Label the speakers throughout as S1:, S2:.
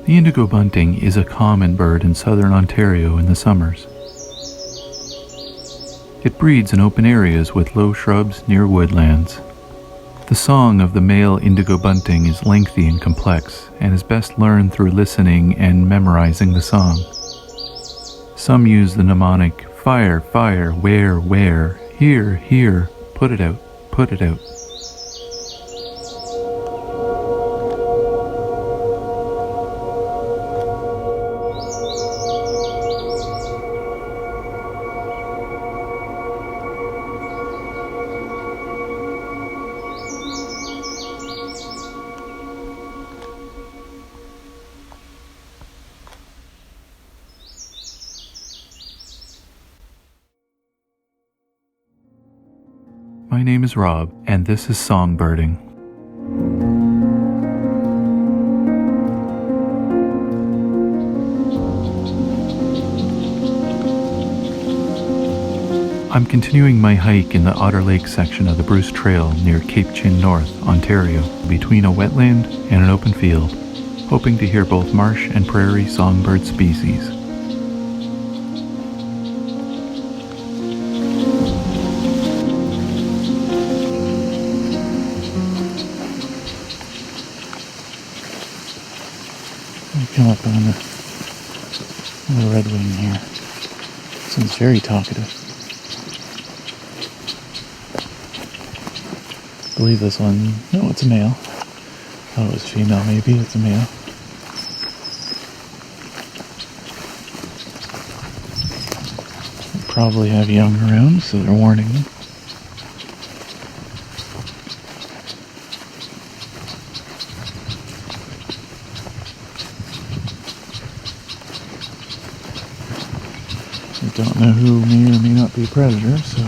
S1: The indigo bunting is a common bird in southern Ontario in the summers. It breeds in open areas with low shrubs near woodlands. The song of the male indigo bunting is lengthy and complex, and is best learned through listening and memorizing the song. Some use the mnemonic, fire, fire, where, here, here, put it out, put it out. My name is Rob, and this is Songbirding. I'm continuing my hike in the Otter Lake section of the Bruce Trail near Cape Chin North, Ontario, between a wetland and an open field, hoping to hear both marsh and prairie songbird species. Come up on the red-wing here. Seems very talkative. I believe this one, no, it's a male. Thought it was female, maybe it's a male. They probably have young around, so they're warning them. Don't know who may or may not be a predator, so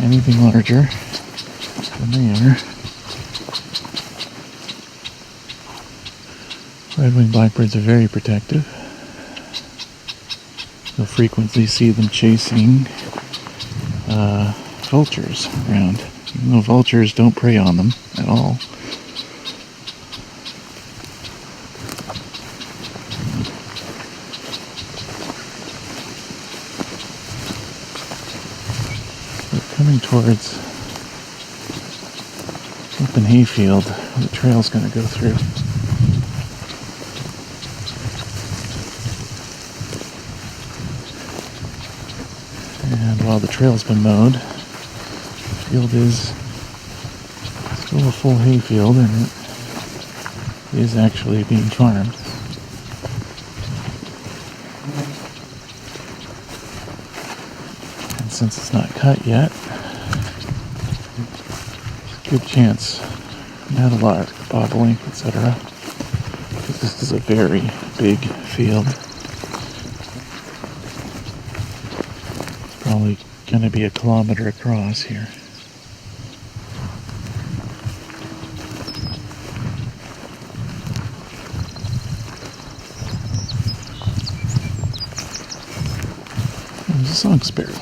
S1: anything larger than they are. Red-winged blackbirds are very protective. You'll frequently see them chasing vultures around, even though vultures don't prey on them at all. Coming towards open hayfield where the trail's going to go through. And while the trail's been mowed, the field is still a full hayfield, and it is actually being farmed. And since it's not cut yet, good chance narrated, bobolink, etc. This is a very big field. It's probably going to be a kilometer across here. There's a song sparrow.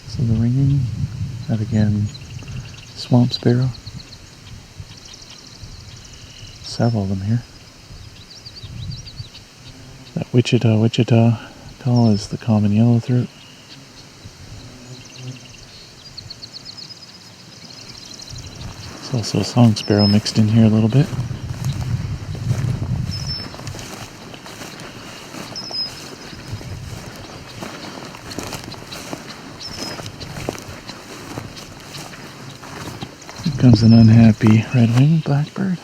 S1: So the ringing, that again, swamp sparrow. Several of them here. That Wichita call is the common yellowthroat. There's also a song sparrow mixed in here a little bit. Comes an unhappy red-winged blackbird.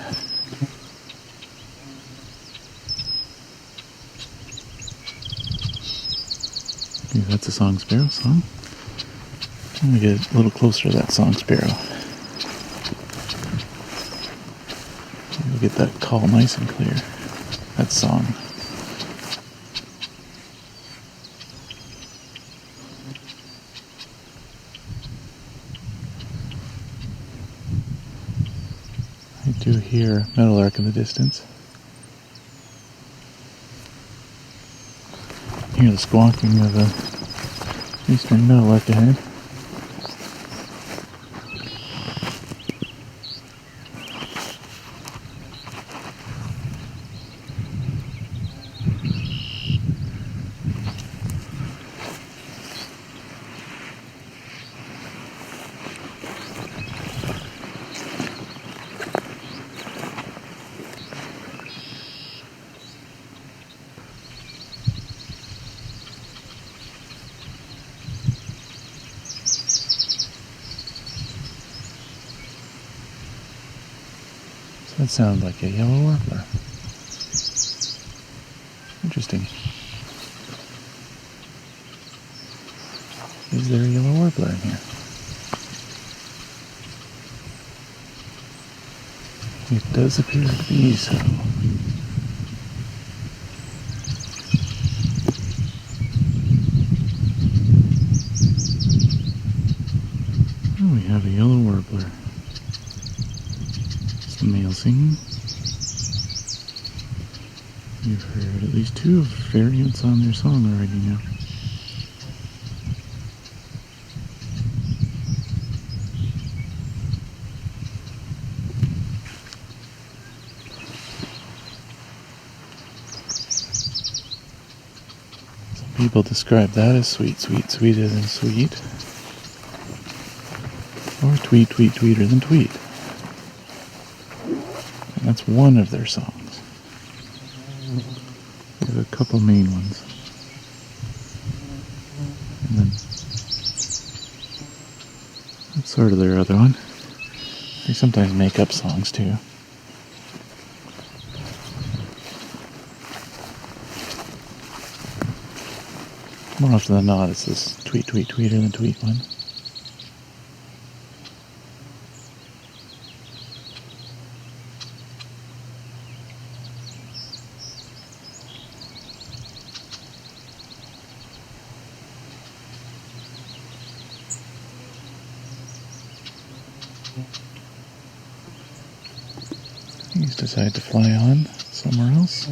S1: Maybe that's a song sparrow song. I'm going to get a little closer to that song sparrow. We'll get that call nice and clear. That song. I do hear meadowlark in the distance. Hear the squawking of the eastern meadowlark ahead. That sounds like a yellow warbler. Interesting. Is there a yellow warbler in here? It does appear to be so. Oh, we have a yellow warbler. It's the male singing. You've heard at least 2 variants on their song already now. Some people describe that as sweet, sweet, sweeter than sweet. Or tweet, tweet, tweeter than tweet. And that's one of their songs. They have a couple main ones. And then that's sort of their other one. They sometimes make up songs too. More often than not, it's this tweet, tweet, tweeter than tweet one. He's decided to fly on somewhere else.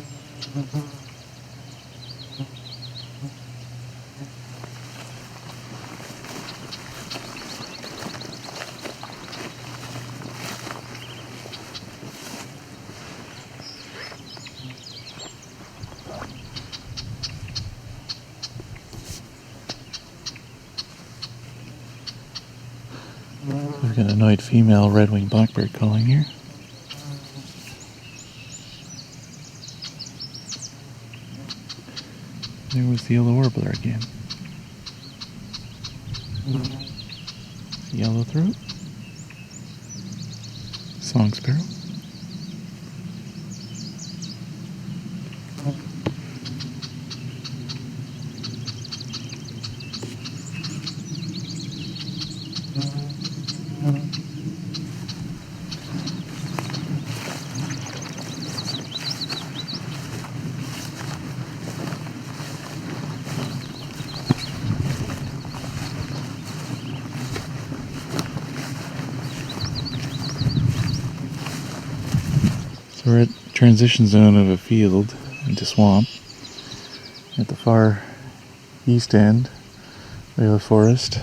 S1: We've got an annoyed female red-winged blackbird calling here. There was the yellow warbler again. Yellow throat. Song sparrow. So we're at the transition zone of a field into swamp. At the far east end, we have a forest,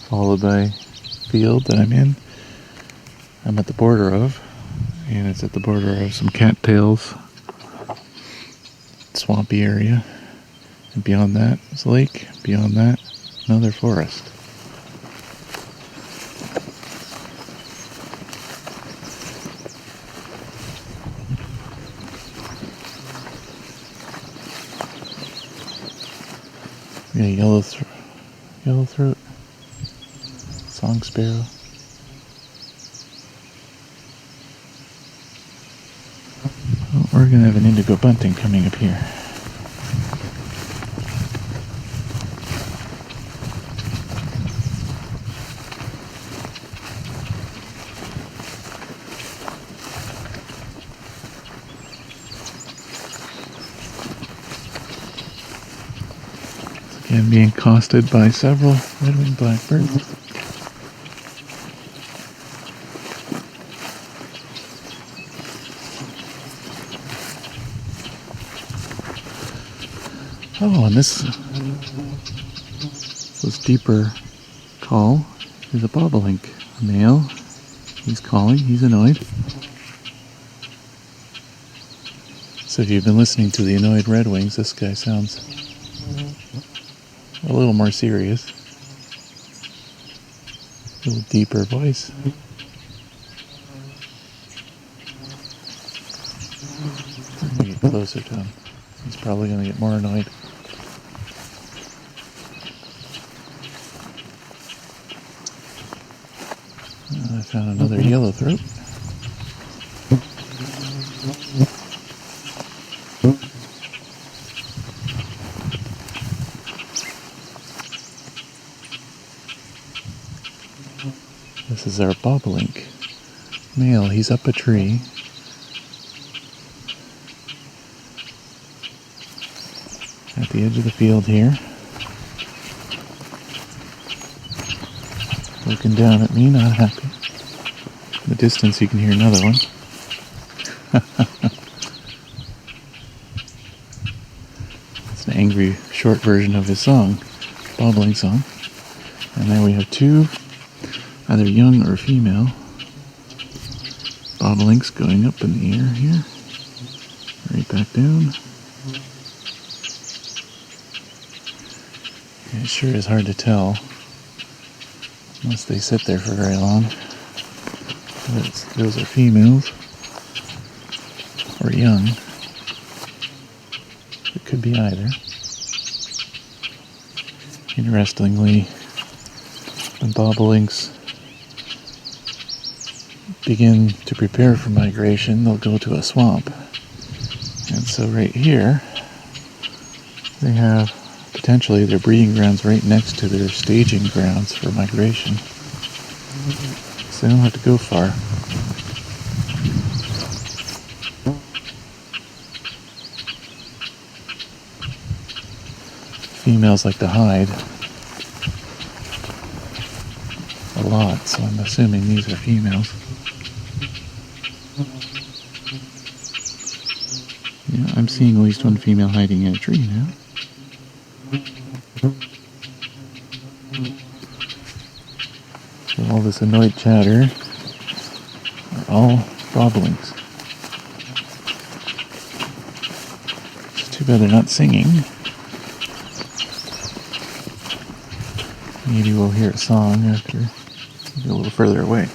S1: followed by a field that I'm in. I'm at the border of, and it's at the border of some cattails, swampy area. And beyond that is a lake, beyond that, another forest. Yeah, yellow throat, song sparrow. Well, we're gonna have an indigo bunting coming up here. And being accosted by several red-winged blackbirds. Oh, and this deeper call is a bobolink, a male. He's calling, he's annoyed. So if you've been listening to the annoyed redwings, this guy sounds a little more serious. A little deeper voice. I'm gonna get closer to him. He's probably gonna get more annoyed. I found another yellow throat. This is our bobolink male. He's up a tree. At the edge of the field here. Looking down at me, not happy. In the distance you can hear another one. It's an angry short version of his song, bobolink song. And there we have two, either young or female, bobolinks going up in the air here. Right back down. It sure is hard to tell, unless they sit there for very long. Those are females, or young. It could be either. Interestingly, when bobolinks begin to prepare for migration, they'll go to a swamp. And so right here, they have potentially their breeding grounds right next to their staging grounds for migration. So they don't have to go far. Females like to hide a lot, so I'm assuming these are females. Yeah, I'm seeing at least one female hiding in a tree now. So all this annoyed chatter are all bobolinks. It's too bad they're not singing. Maybe we'll hear a song after we go a little further away.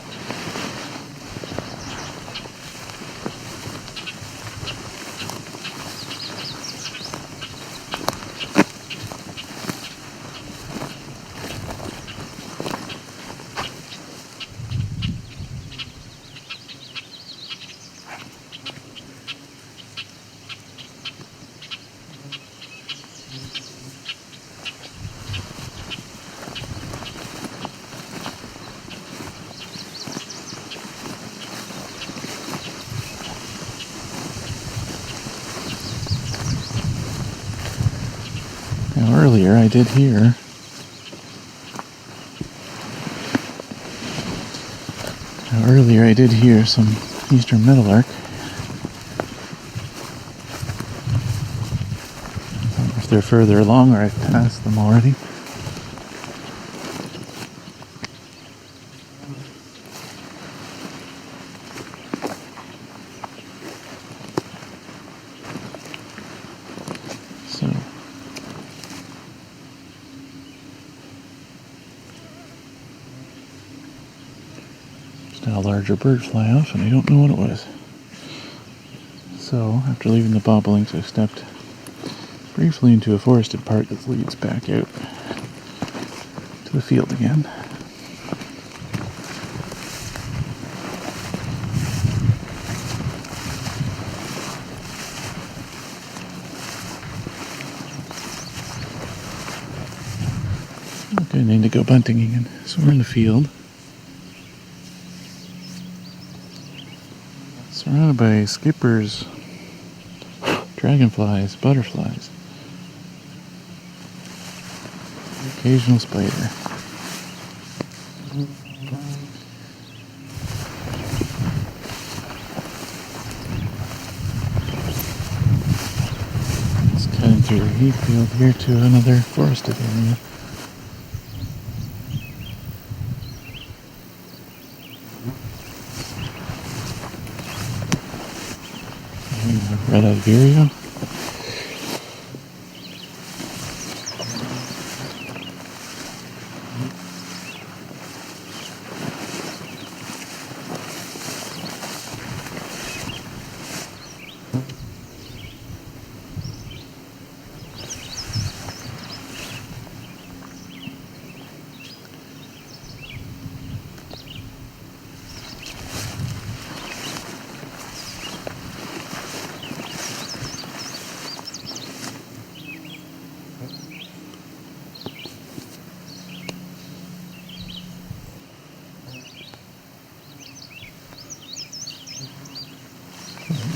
S1: Now earlier I did hear some eastern meadowlark. I don't know if they're further along or I've passed them already. So a larger bird fly off, and I don't know what it was. So, after leaving the bobolinks, I stepped briefly into a forested part that leads back out to the field again. Okay, an indigo bunting again. So we're in the field. Surrounded by skippers, dragonflies, butterflies, occasional spider. It's cutting through the heath field here to another forested area. Red-eyed vireo.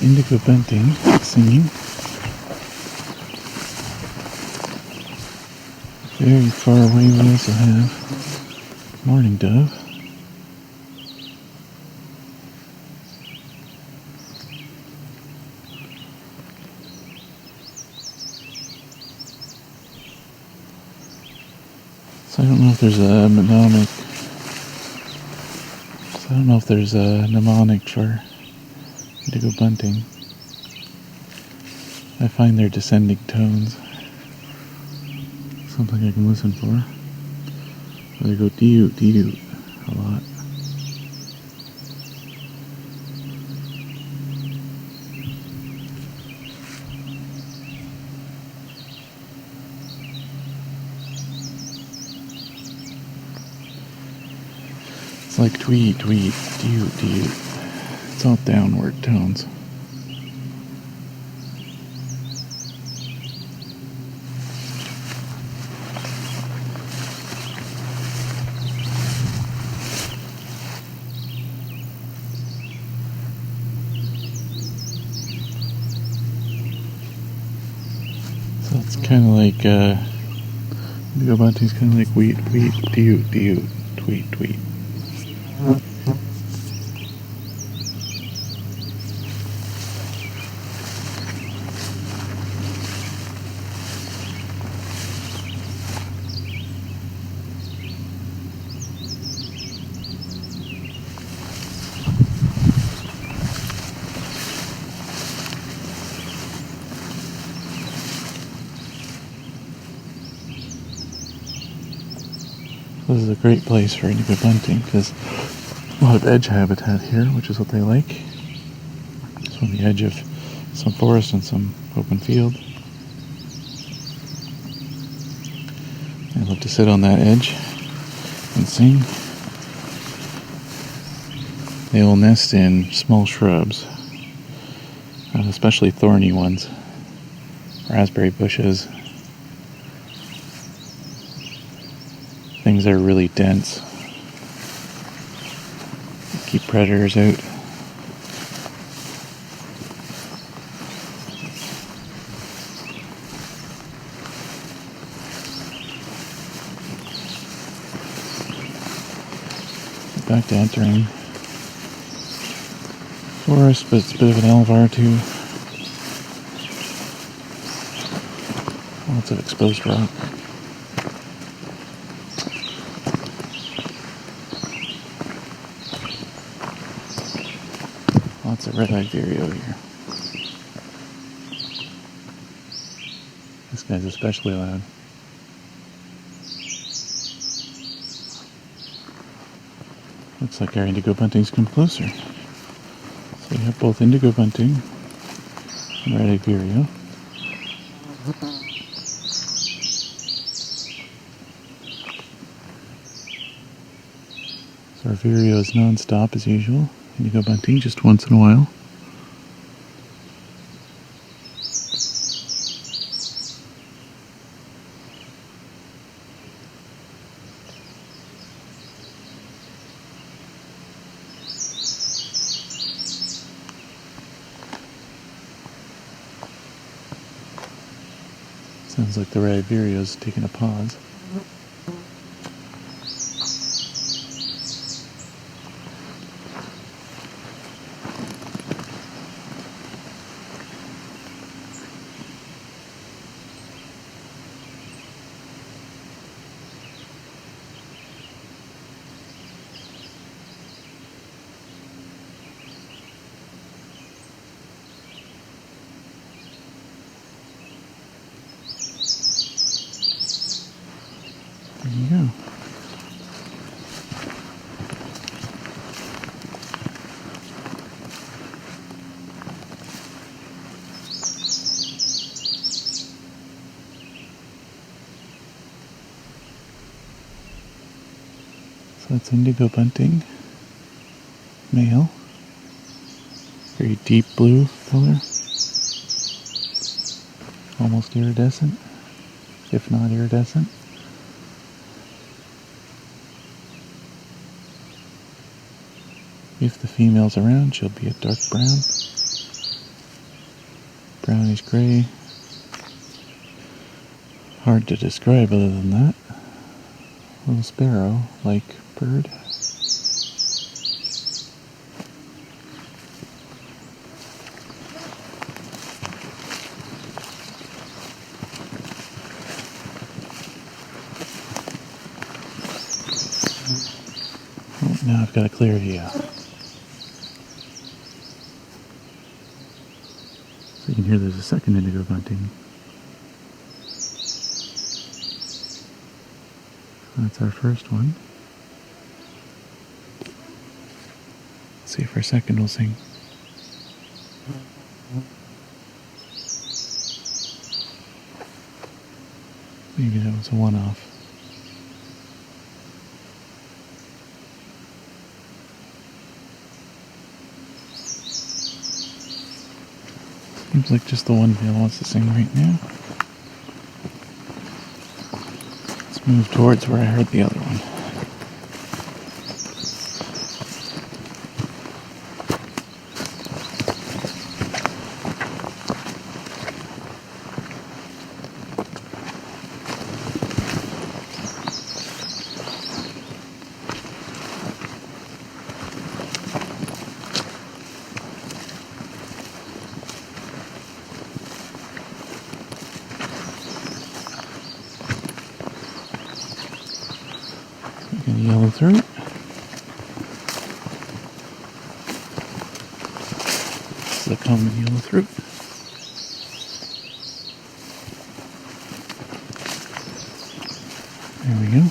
S1: Indigo bunting singing. Very far away we also have mourning dove. So I don't know if there's a mnemonic for indigo bunting. I find their descending tones something I can listen for. They go dee-doot, dee-doot a lot. It's like tweet, tweet, dee-doot, dee-doot. It's all downward tones. So it's kind of like, Indigo bunting's kind of like wheat, wheat, dee-doot, dee-doot, tweet, tweet. This is a great place for indigo bunting because a lot of edge habitat here, which is what they like. It's on the edge of some forest and some open field. They love to sit on that edge and sing. They will nest in small shrubs, especially thorny ones, raspberry bushes. Things that are really dense. Keep predators out. Back to entering forest, but it's a bit of an alvar too. Lots of exposed rock. Lots of red-eyed vireo here. This guy's especially loud. Looks like our indigo buntings come closer. So we have both indigo bunting and red-eyed vireo. So our vireo is non-stop as usual. Indigo bunting just once in a while. Sounds like the red vireo's taking a pause. There you go. So that's indigo bunting, male, very deep blue color, almost iridescent, if not iridescent. If the female's around, she'll be a dark brown. brownish gray. Hard to describe other than that. Little sparrow-like bird. Oh, now I've got a clear view. So you can hear there's a second indigo bunting. That's our first one. Let's see if our second will sing. Maybe that was a one-off. Seems like just the one male wants to sing right now. Let's move towards where I heard the other one. Yellow throat. This is a common yellow throat. There we go.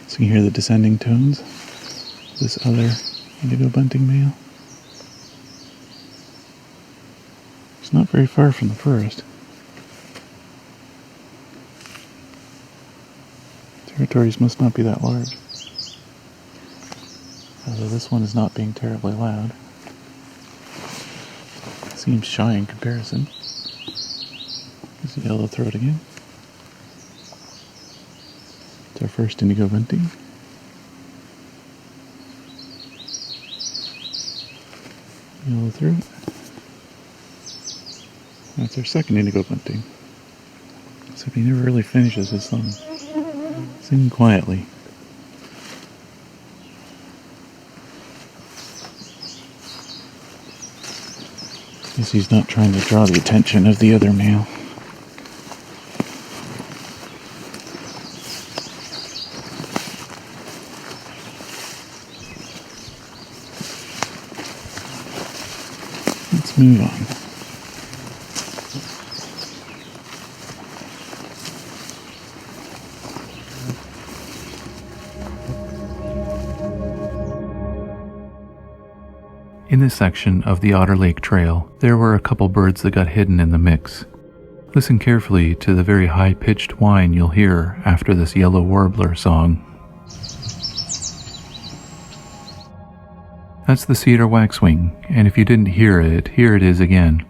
S1: So you can hear the descending tones. This other indigo bunting male. It's not very far from the first. Territories must not be that large. Although this one is not being terribly loud. Seems shy in comparison. There's a yellow throat again. It's our first indigo bunting. Yellow throat. That's our second indigo bunting. Except he never really finishes his song. Sing quietly. Guess he's not trying to draw the attention of the other male. Let's move on. In this section of the Otter Lake Trail, there were a couple birds that got hidden in the mix. Listen carefully to the very high-pitched whine you'll hear after this yellow warbler song. That's the cedar waxwing, and if you didn't hear it, here it is again.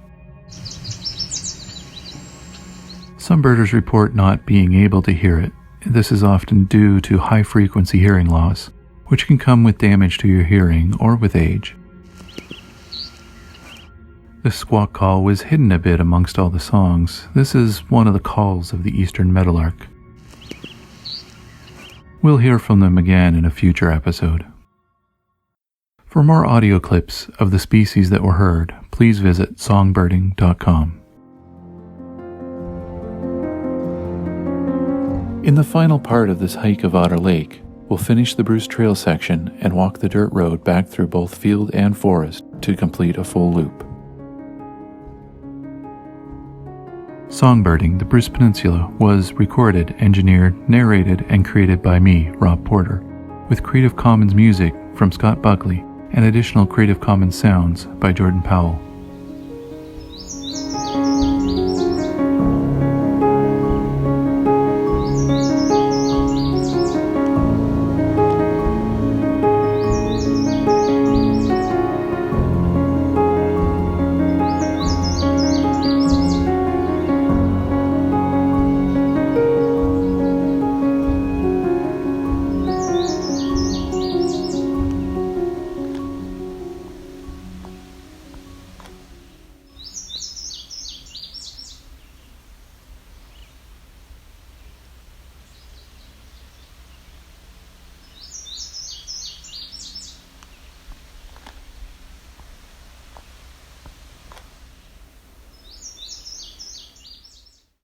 S1: Some birders report not being able to hear it. This is often due to high-frequency hearing loss, which can come with damage to your hearing or with age. This squawk call was hidden a bit amongst all the songs. This is one of the calls of the eastern meadowlark. We'll hear from them again in a future episode. For more audio clips of the species that were heard, please visit songbirding.com. In the final part of this hike of Otter Lake, we'll finish the Bruce Trail section and walk the dirt road back through both field and forest to complete a full loop. Songbirding, the Bruce Peninsula, was recorded, engineered, narrated, and created by me, Rob Porter, with Creative Commons music from Scott Buckley and additional Creative Commons sounds by Jordan Powell.